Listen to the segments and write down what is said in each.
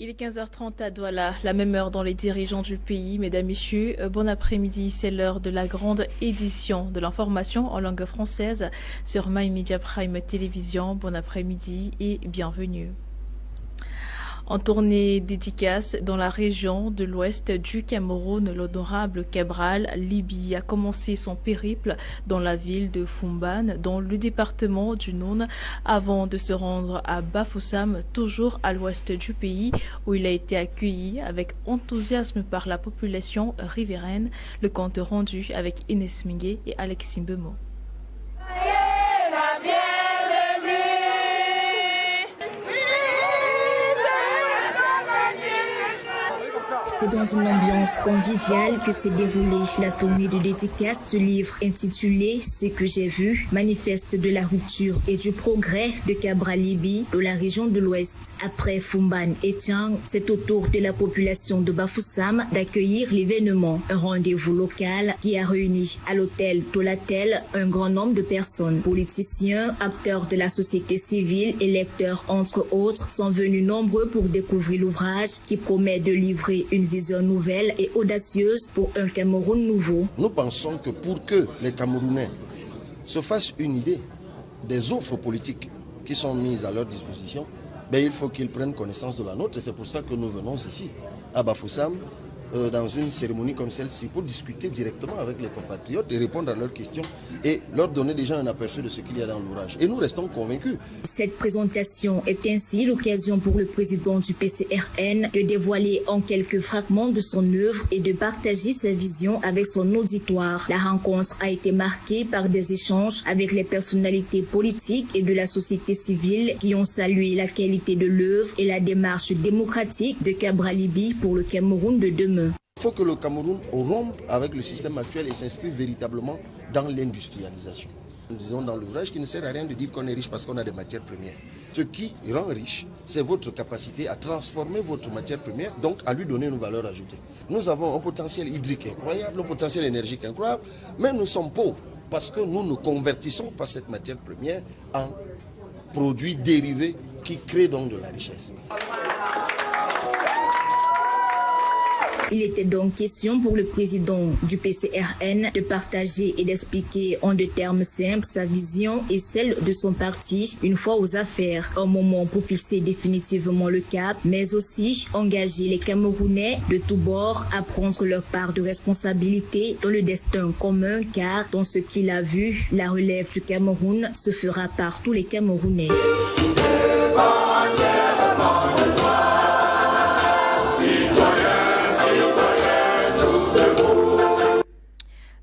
Il est 15h30 à Douala, la même heure dans les dirigeants du pays. Mesdames, Messieurs, bon après-midi. C'est l'heure de la grande édition de l'information en langue française sur My Media Prime Télévision. Bon après-midi et bienvenue. En tournée dédicace dans la région de l'ouest du Cameroun, l'honorable Cabral Libi a commencé son périple dans la ville de Foumban, dans le département du Noun, avant de se rendre à Bafoussam, toujours à l'ouest du pays, où il a été accueilli avec enthousiasme par la population riveraine. Le compte rendu avec Inès Mingué et Alexis Bemo. C'est dans une ambiance conviviale que s'est déroulée la tournée de dédicace du livre intitulé « Ce que j'ai vu », manifeste de la rupture et du progrès de Cabral Libi de la région de l'Ouest. Après Foumban et Tiang, c'est au tour de la population de Bafoussam d'accueillir l'événement, un rendez-vous local qui a réuni à l'hôtel Tolatel un grand nombre de personnes. Politiciens, acteurs de la société civile et lecteurs entre autres sont venus nombreux pour découvrir l'ouvrage qui promet de livrer une vision nouvelle et audacieuse pour un Cameroun nouveau. Nous pensons que pour que les Camerounais se fassent une idée des offres politiques qui sont mises à leur disposition, il faut qu'ils prennent connaissance de la nôtre. Et c'est pour ça que nous venons ici, à Bafoussam, dans une cérémonie comme celle-ci, pour discuter directement avec les compatriotes et répondre à leurs questions et leur donner déjà un aperçu de ce qu'il y a dans l'ouvrage. Et nous restons convaincus. Cette présentation est ainsi l'occasion pour le président du PCRN de dévoiler en quelques fragments de son œuvre et de partager sa vision avec son auditoire. La rencontre a été marquée par des échanges avec les personnalités politiques et de la société civile qui ont salué la qualité de l'œuvre et la démarche démocratique de Cabral Libi pour le Cameroun de demain. Il faut que le Cameroun rompe avec le système actuel et s'inscrive véritablement dans l'industrialisation. Nous disons dans l'ouvrage qu'il ne sert à rien de dire qu'on est riche parce qu'on a des matières premières. Ce qui rend riche, c'est votre capacité à transformer votre matière première, donc à lui donner une valeur ajoutée. Nous avons un potentiel hydrique incroyable, un potentiel énergique incroyable, mais nous sommes pauvres parce que nous ne convertissons pas cette matière première en produits dérivés qui créent donc de la richesse. Il était donc question pour le président du PCRN de partager et d'expliquer en des termes simples sa vision et celle de son parti une fois aux affaires. Un moment pour fixer définitivement le cap, mais aussi engager les Camerounais de tous bords à prendre leur part de responsabilité dans le destin commun, car dans ce qu'il a vu, la relève du Cameroun se fera par tous les Camerounais.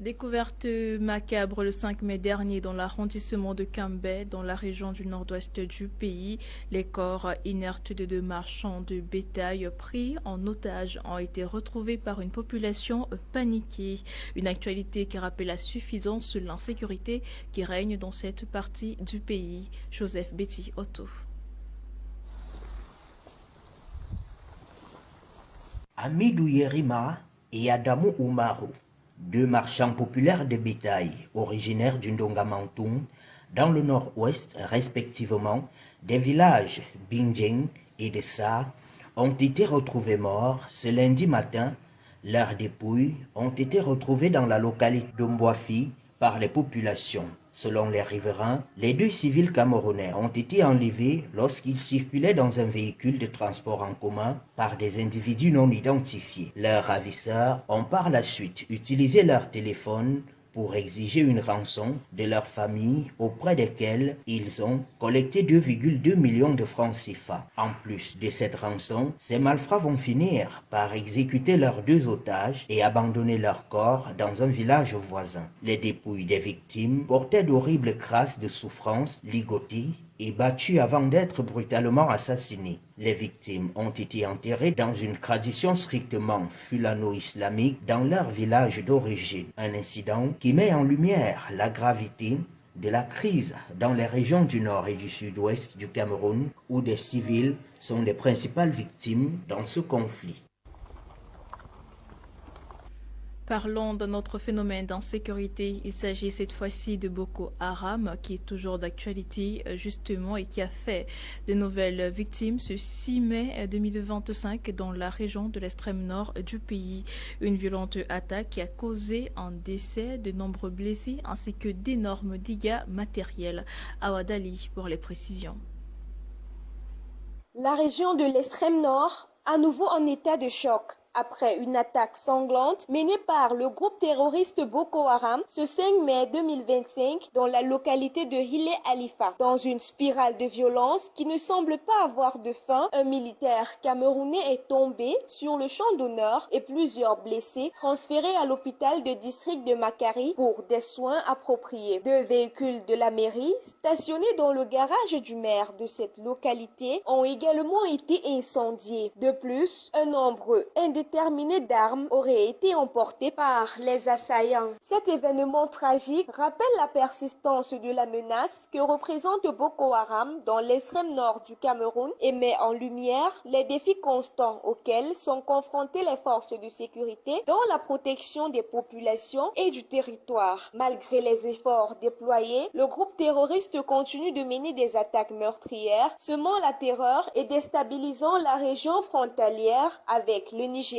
Découverte macabre le 5 mai dernier dans l'arrondissement de Cambé, dans la région du nord-ouest du pays. Les corps inertes de deux marchands de bétail pris en otage ont été retrouvés par une population paniquée. Une actualité qui rappelle la suffisance de l'insécurité qui règne dans cette partie du pays. Joseph Betty Otto. Amidou Yerima et Adamou Oumarou, deux marchands populaires de bétail originaires du Ndongamantoum, dans le nord-ouest respectivement des villages Bindjeng et de Sa, ont été retrouvés morts ce lundi matin. Leurs dépouilles ont été retrouvées dans la localité d'Omboafi par les populations. Selon les riverains, les deux civils camerounais ont été enlevés lorsqu'ils circulaient dans un véhicule de transport en commun par des individus non identifiés. Leurs ravisseurs ont par la suite utilisé leur téléphone pour exiger une rançon de leur famille auprès desquelles ils ont collecté 2,2 millions de francs CFA. En plus de cette rançon, ces malfrats vont finir par exécuter leurs deux otages et abandonner leurs corps dans un village voisin. Les dépouilles des victimes portaient d'horribles crasses de souffrance, ligotées et battues avant d'être brutalement assassinées. Les victimes ont été enterrées dans une tradition strictement fulano-islamique dans leur village d'origine. Un incident qui met en lumière la gravité de la crise dans les régions du nord et du sud-ouest du Cameroun, où des civils sont les principales victimes dans ce conflit. Parlons d'un autre phénomène d'insécurité. Il s'agit cette fois-ci de Boko Haram, qui est toujours d'actualité justement et qui a fait de nouvelles victimes ce 6 mai 2025 dans la région de l'extrême nord du pays. Une violente attaque qui a causé un décès, de nombreux blessés ainsi que d'énormes dégâts matériels. Awadali pour les précisions. La région de l'extrême nord, à nouveau en état de choc. Après une attaque sanglante menée par le groupe terroriste Boko Haram ce 5 mai 2025 dans la localité de Hile Halifa. Dans une spirale de violence qui ne semble pas avoir de fin, un militaire camerounais est tombé sur le champ d'honneur et plusieurs blessés transférés à l'hôpital de district de Makari pour des soins appropriés. 2 véhicules de la mairie stationnés dans le garage du maire de cette localité ont également été incendiés. De plus, un nombre indéterminé d'armes auraient été emportés par les assaillants. Cet événement tragique rappelle la persistance de la menace que représente Boko Haram dans l'extrême nord du Cameroun et met en lumière les défis constants auxquels sont confrontées les forces de sécurité dans la protection des populations et du territoire. Malgré les efforts déployés, le groupe terroriste continue de mener des attaques meurtrières, semant la terreur et déstabilisant la région frontalière avec le Nigeria.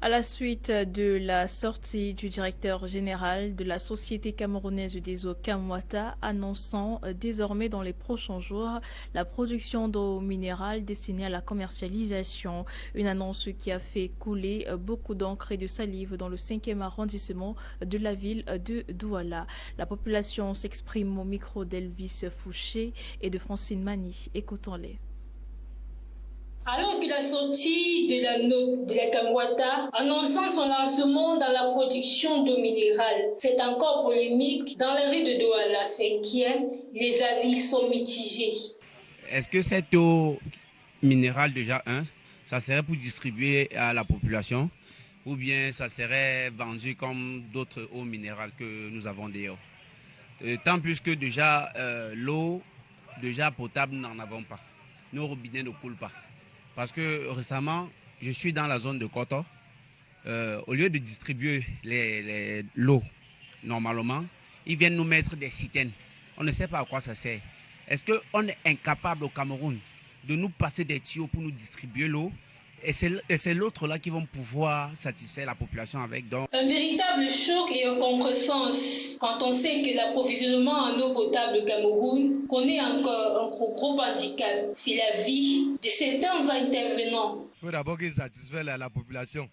À la suite de la sortie du directeur général de la Société camerounaise des eaux Kamwata annonçant désormais dans les prochains jours la production d'eau minérale destinée à la commercialisation, une annonce qui a fait couler beaucoup d'encre et de salive dans le 5e arrondissement de la ville de Douala. La population s'exprime au micro d'Elvis Fouché et de Francine Mani. Écoutons-les. Alors que la sortie de la note de la Kamwata annonçant son lancement dans la production d'eau minérale fait encore polémique dans les rues de Douala 5e, les avis sont mitigés. Est-ce que cette eau minérale déjà, ça serait pour distribuer à la population ou bien ça serait vendu comme d'autres eaux minérales que nous avons dehors? Tant plus que déjà l'eau déjà potable, nous n'en avons pas. Nos robinets ne coulent pas. Parce que récemment, je suis dans la zone de Koto. Au lieu de distribuer l'eau normalement, ils viennent nous mettre des citernes. On ne sait pas à quoi ça sert. Est-ce qu'on est incapable au Cameroun de nous passer des tuyaux pour nous distribuer l'eau? Et c'est l'autre là qui vont pouvoir satisfaire la population avec. Donc. Un véritable choc et un contresens quand on sait que l'approvisionnement en eau potable au Cameroun connaît encore un gros handicap. C'est la vie de certains intervenants. Il faut d'abord qu'ils satisfassent la population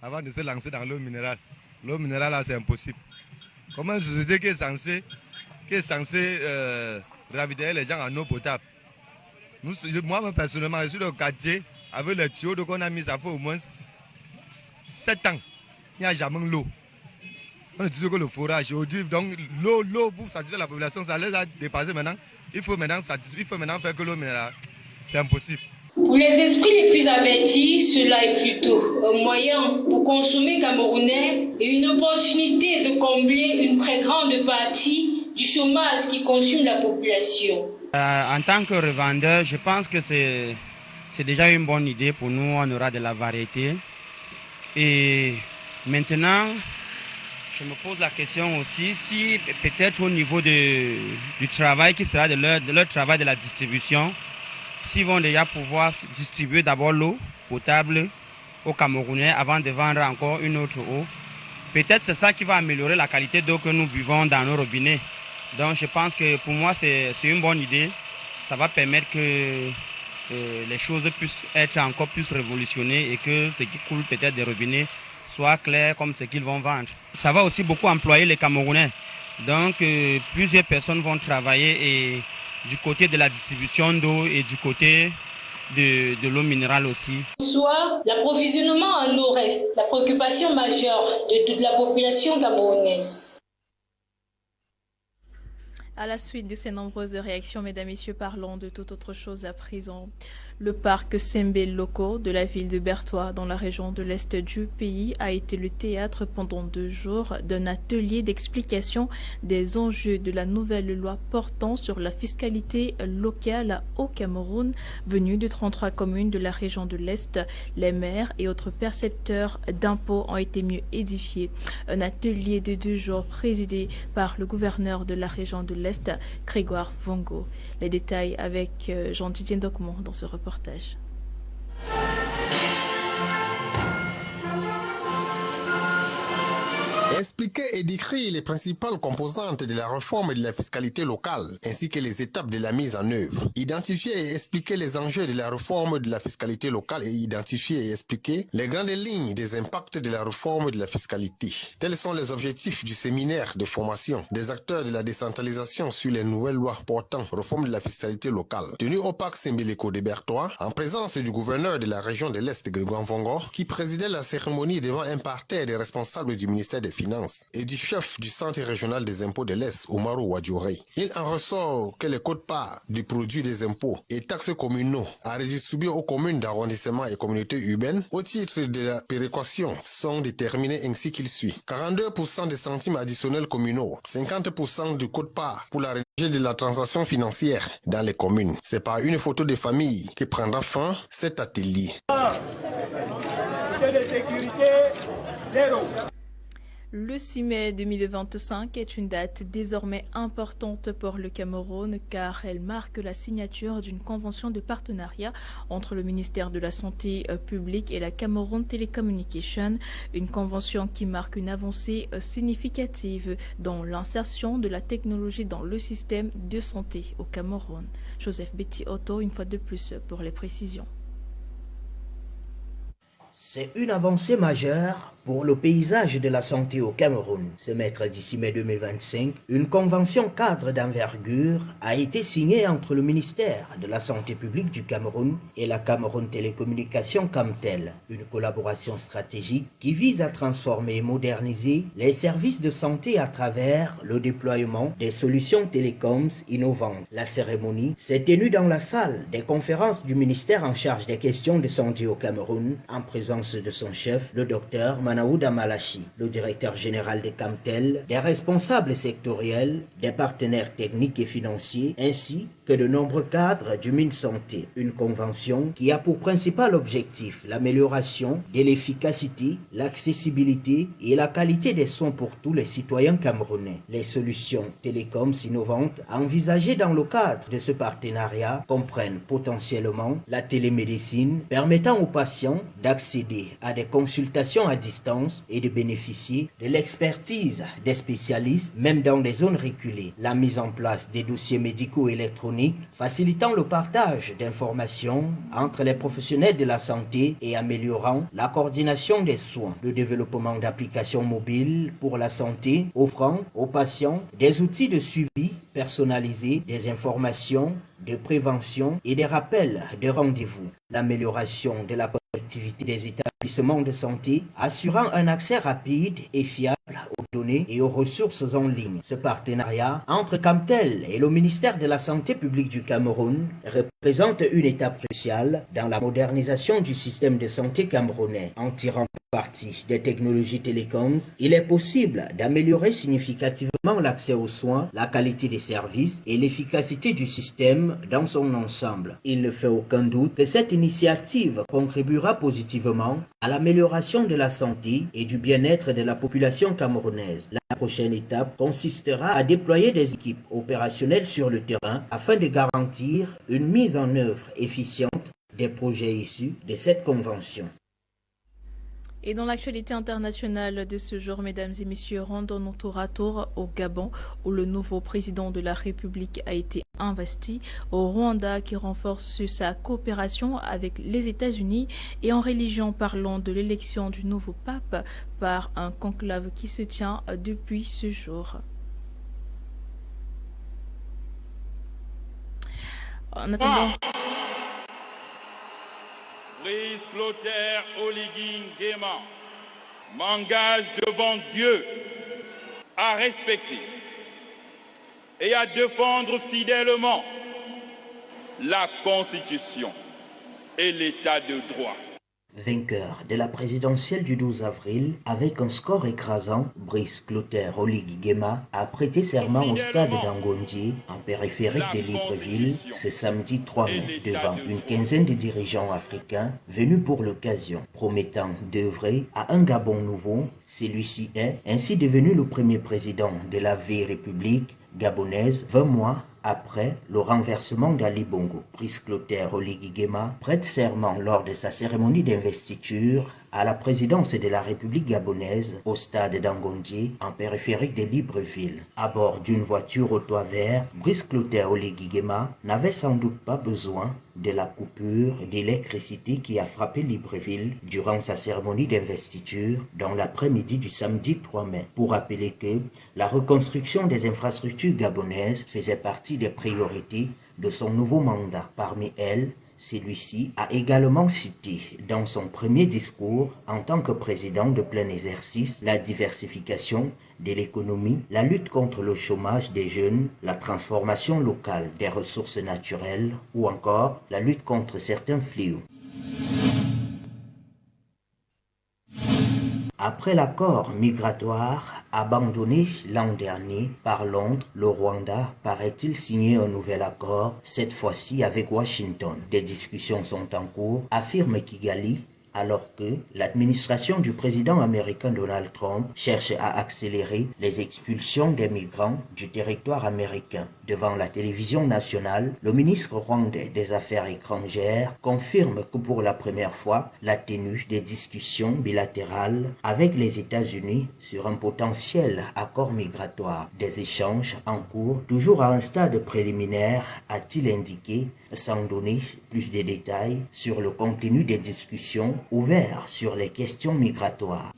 avant de se lancer dans l'eau minérale. L'eau minérale là c'est impossible. Comment une société qui est censée ravitailler les gens en eau potable? Moi personnellement, je suis dans le quartier. Avec les tuyaux qu'on a mis, ça fait au moins 7 ans. Il n'y a jamais l'eau. On utilise que le forage. Donc l'eau pour satisfaire la population, ça les a dépassé maintenant. Il faut maintenant faire que l'eau minérale. C'est impossible. Pour les esprits les plus avertis, cela est plutôt un moyen pour consommer camerounais et une opportunité de combler une très grande partie du chômage qui consume la population. En tant que revendeur, je pense que c'est déjà une bonne idée pour nous, on aura de la variété. Et maintenant, je me pose la question aussi, si peut-être au niveau du travail qui sera de leur travail de la distribution, s'ils vont déjà pouvoir distribuer d'abord l'eau potable aux Camerounais avant de vendre encore une autre eau. Peut-être c'est ça qui va améliorer la qualité d'eau que nous buvons dans nos robinets. Donc je pense que pour moi c'est une bonne idée. Ça va permettre que les choses puissent être encore plus révolutionnées et que ce qui coule peut-être des robinets soit clair comme ce qu'ils vont vendre. Ça va aussi beaucoup employer les Camerounais. Donc plusieurs personnes vont travailler et du côté de la distribution d'eau et du côté de l'eau minérale aussi. Soit l'approvisionnement en eau reste la préoccupation majeure de toute la population camerounaise. À la suite de ces nombreuses réactions, mesdames et messieurs, parlons de toute autre chose à présent. Le parc Sembe-Loko de la ville de Bertoua, dans la région de l'Est du pays, a été le théâtre pendant 2 jours d'un atelier d'explication des enjeux de la nouvelle loi portant sur la fiscalité locale au Cameroun, venue de 33 communes de la région de l'Est. Les maires et autres percepteurs d'impôts ont été mieux édifiés. Un atelier de 2 jours présidé par le gouverneur de la région de l'Est, Grégoire Vongo. Les détails avec Jean-Didier Ndokmo dans ce reportage. Expliquer et décrire les principales composantes de la réforme de la fiscalité locale ainsi que les étapes de la mise en œuvre. Identifier et expliquer les enjeux de la réforme de la fiscalité locale et identifier et expliquer les grandes lignes des impacts de la réforme de la fiscalité. Tels sont les objectifs du séminaire de formation des acteurs de la décentralisation sur les nouvelles lois portant réforme de la fiscalité locale, tenu au parc Sembe-Loko de Bertoua, en présence du gouverneur de la région de l'Est, Grégoire Vongo, qui présidait la cérémonie devant un parterre des responsables du ministère des Finances et du chef du Centre régional des impôts de l'Est, Oumarou Wadjouré. Il en ressort que les quotes-parts du produit des impôts et taxes communaux à redistribuer aux communes d'arrondissement et communautés urbaines au titre de la péréquation sont déterminés ainsi qu'il suit. 42% des centimes additionnels communaux, 50% du quote-part pour la régie de la transaction financière dans les communes. C'est par une photo de famille que prendra fin cet atelier. Le 6 mai 2025 est une date désormais importante pour le Cameroun car elle marque la signature d'une convention de partenariat entre le ministère de la Santé publique et la Cameroun Telecommunication, une convention qui marque une avancée significative dans l'insertion de la technologie dans le système de santé au Cameroun. Joseph Betty Otto, une fois de plus pour les précisions. C'est une avancée majeure pour le paysage de la santé au Cameroun. Ce mercredi 6 mai 2025, une convention cadre d'envergure a été signée entre le ministère de la Santé publique du Cameroun et la Cameroun Télécommunications Camtel, une collaboration stratégique qui vise à transformer et moderniser les services de santé à travers le déploiement des solutions télécoms innovantes. La cérémonie s'est tenue dans la salle des conférences du ministère en charge des questions de santé au Cameroun, en présence de son chef, le docteur Manaouda Malachi, le directeur général de Camtel, des responsables sectoriels, des partenaires techniques et financiers, ainsi que de nombreux cadres du MinSanté. Une convention qui a pour principal objectif l'amélioration de l'efficacité, l'accessibilité et la qualité des soins pour tous les citoyens camerounais. Les solutions télécoms innovantes envisagées dans le cadre de ce partenariat comprennent potentiellement la télémédecine permettant aux patients d'accéder à des consultations à distance et de bénéficier de l'expertise des spécialistes, même dans des zones reculées. La mise en place des dossiers médicaux électroniques facilitant le partage d'informations entre les professionnels de la santé et améliorant la coordination des soins. Le développement d'applications mobiles pour la santé offrant aux patients des outils de suivi personnalisés, des informations de prévention et des rappels de rendez-vous. L'amélioration de la connectivité des établissements de santé, assurant un accès rapide et fiable aux données et aux ressources en ligne. Ce partenariat entre Camtel et le ministère de la Santé publique du Cameroun représente une étape cruciale dans la modernisation du système de santé camerounais. En tirant parti des technologies télécoms, il est possible d'améliorer significativement l'accès aux soins, la qualité des services et l'efficacité du système dans son ensemble. Il ne fait aucun doute que cette initiative contribuera positivement à l'amélioration de la santé et du bien-être de la population camerounaise. La prochaine étape consistera à déployer des équipes opérationnelles sur le terrain afin de garantir une mise en œuvre efficiente des projets issus de cette convention. Et dans l'actualité internationale de ce jour, mesdames et messieurs, rendons tour à tour au Gabon, où le nouveau président de la République a été investi, au Rwanda qui renforce sa coopération avec les États-Unis, et en religion, parlons de l'élection du nouveau pape par un conclave qui se tient depuis ce jour. En attendant... Brice Clotaire Oligui Nguema m'engage devant Dieu à respecter, et à défendre fidèlement la Constitution et l'État de droit. Vainqueur de la présidentielle du 12 avril, avec un score écrasant, Brice Clotaire Oligui Nguema a prêté serment au stade d'Angondié, en périphérique de Libreville, ce samedi 3 mai, devant une quinzaine de dirigeants africains venus pour l'occasion, promettant d'œuvrer à un Gabon nouveau. Celui-ci est ainsi devenu le premier président de la vieille République gabonaise 20 mois après le renversement d'Ali Bongo. Brice Clotaire Oligui Nguema prête serment lors de sa cérémonie d'investiture à la présidence de la République gabonaise au stade d'Angondié, en périphérique de Libreville. À bord d'une voiture au toit vert, Brice Clotaire Oligui Nguema n'avait sans doute pas besoin de la coupure d'électricité qui a frappé Libreville durant sa cérémonie d'investiture dans l'après-midi du samedi 3 mai, pour rappeler que la reconstruction des infrastructures gabonaises faisait partie des priorités de son nouveau mandat. Parmi elles, celui-ci a également cité dans son premier discours en tant que président de plein exercice la diversification de l'économie, la lutte contre le chômage des jeunes, la transformation locale des ressources naturelles ou encore la lutte contre certains fléaux. Après l'accord migratoire abandonné l'an dernier par Londres, le Rwanda paraît-il signer un nouvel accord, cette fois-ci avec Washington. Des discussions sont en cours, affirme Kigali, alors que l'administration du président américain Donald Trump cherche à accélérer les expulsions des migrants du territoire américain. Devant la télévision nationale, le ministre rwandais des Affaires étrangères confirme que pour la première fois, la tenue des discussions bilatérales avec les États-Unis sur un potentiel accord migratoire. Des échanges en cours, toujours à un stade préliminaire, a-t-il indiqué, sans donner plus de détails sur le contenu des discussions ouvertes sur les questions migratoires.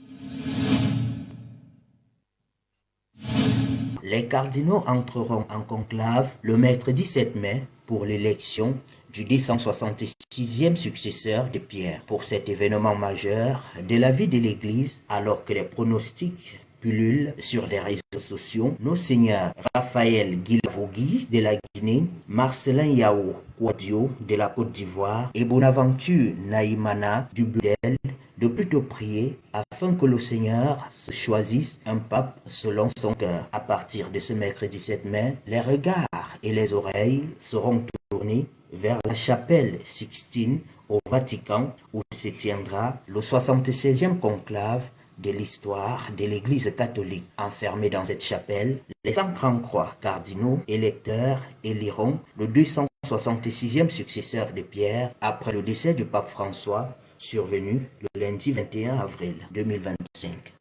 Les cardinaux entreront en conclave le mercredi 7 mai pour l'élection du 266e successeur de Pierre. Pour cet événement majeur de la vie de l'Église, alors que les pronostics pullulent sur les réseaux sociaux, nos seigneurs Raphaël Guilavogui de la Guinée, Marcelin Yao Kouadio de la Côte d'Ivoire et Bonaventure Naïmana du Budel de plutôt prier afin que le Seigneur se choisisse un pape selon son cœur. À partir de ce mercredi 7 mai, les regards et les oreilles seront tournés vers la chapelle Sixtine au Vatican où se tiendra le 76e conclave de l'histoire de l'Église catholique. Enfermés dans cette chapelle, les 133 cardinaux électeurs éliront le 266e successeur de Pierre après le décès du pape François, survenu le lundi 21 avril 2025.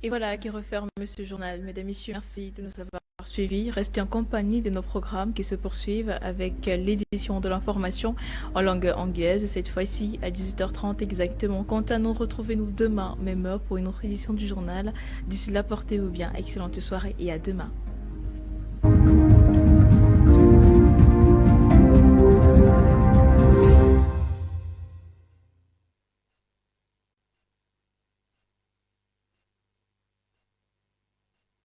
Et voilà qui referme ce journal. Mesdames et messieurs, merci de nous avoir suivis. Restez en compagnie de nos programmes qui se poursuivent avec l'édition de l'information en langue anglaise, cette fois-ci à 18h30 exactement. Quant à nous, retrouvez-nous demain, même heure, pour une autre édition du journal. D'ici là, portez-vous bien. Excellente soirée et à demain.